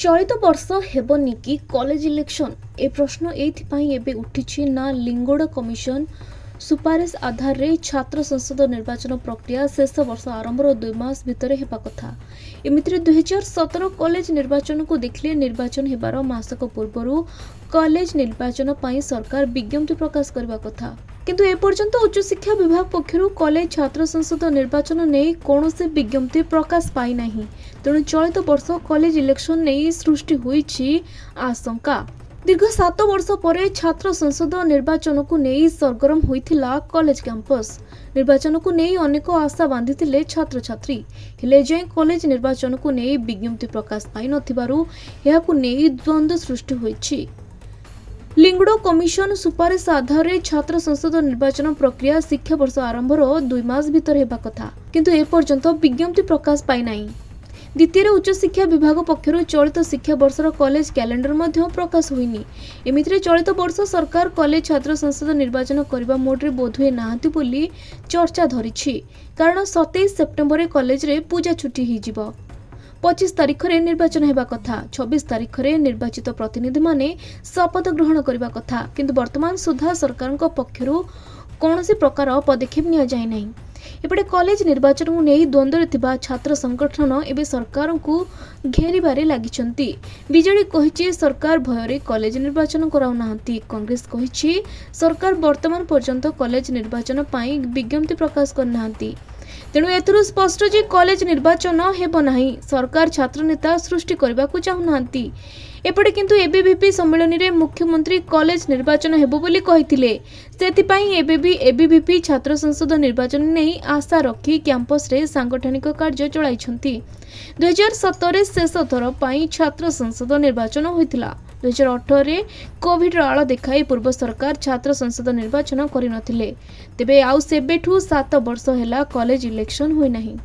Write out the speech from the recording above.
चलित वर्ष हेबनी कि कॉलेज इलेक्शन ए प्रश्न एबे उठी ना लिंगोड़ कमिशन सुपारिश आधार रे छात्र संसद निर्वाचन प्रक्रिया शेष वर्ष आरंभ 2 मास भितर हेबा कथा। एमितिरे 2017 कॉलेज निर्वाचन को देखले निर्वाचन हेबार मासक पूर्वरु कॉलेज निर्वाचन पाई सरकार विज्ञप्ति प्रकाश करबा कथा, किंतु ए पर्यंत उच्च शिक्षा विभाग पक्षरु कॉलेज छात्र संसद निर्वाचन नहीं कौनसी विज्ञप्ति प्रकाश पाई नाही। तेणु चलित वर्ष कॉलेज इलेक्शन नहीं सृष्टि होईछि आशंका। दीर्घ 7 वर्ष पर छात्र संसद निर्वाचन को नहीं सरगरम होइथिला कॉलेज कैंपस। निर्वाचन को नहीं अनेक आशा बांधिथिले छात्र छात्री, हेले जे कॉलेज निर्वाचन को नहीं विज्ञप्ति प्रकाश पाई नथिबारु एहाकु नहीं द्वंद्व सृष्टि होइछि। लिंगोड़ कमिशन सुपारिश आधार रे छात्र संसद निर्वाचन प्रक्रिया शिक्षा वर्ष आरंभ 2 मास भितर हेबा कथा, किंतु ए पर्यंत विज्ञप्ति प्रकाश पाई नाही। द्वितीय उच्च शिक्षा विभाग पक्षरु चलित शिक्षा वर्षर कॉलेज कैलेंडर मध्य प्रकाश होइनी। एमितिरे चलित वर्ष सरकार कॉलेज छात्र संसद निर्वाचन करबा मोड्रे बोधुए नाहंती बोली चर्चा धरिछि, कारण 27 सेप्टेम्बर कॉलेज रे पूजा छुट्टी हिजिबो। 25 तारिख रे निर्वाचन हेबा कथा, 26 तारिख रे निर्वाचित प्रतिनिधि माने शपथ ग्रहण करबा कथा, किंतु वर्तमान सुधा सरकारक पक्षरु कौनसी प्रकार पदक्षेप निया जाय नाही। एपटे कॉलेज निर्वाचन को नहीं द्वंद्व थिबा छात्र संगठन एवं सरकार को घेरिबारे लागिछंती। बीजेडी कहिछि सरकार भयरे कॉलेज निर्वाचन कराउ नाहंती। कांग्रेस कहिछि सरकार वर्तमान पर्यंत कॉलेज निर्वाचन पाई विज्ञप्ति प्रकाश कर नाहंती। तेणु एथुरु स्पष्ट जे कॉलेज निर्वाचन हेबो नाही, सरकार छात्र नेता सृष्टि करबाकू चाहू नाहंती। एपटे किंतु एबीवीपी सम्मेलन रे मुख्यमंत्री कॉलेज निर्वाचन हेबो बोली कहिथिले, सेतिपाई एबीवीपी छात्र संसद निर्वाचन नहीं आशा रखी कैंपस रे सांगठनिक कार्य चलाइछंती। 2017 रे शेष थर पाई छात्र संसद निर्वाचन होइथिला। 2018 रे कोविड आळ देखाई पूर्व सरकार छात्र संसद निर्वाचन करि नथिले। तेबे आउ सेबेठू 7 वर्ष हेला कॉलेज इलेक्शन होई नाही।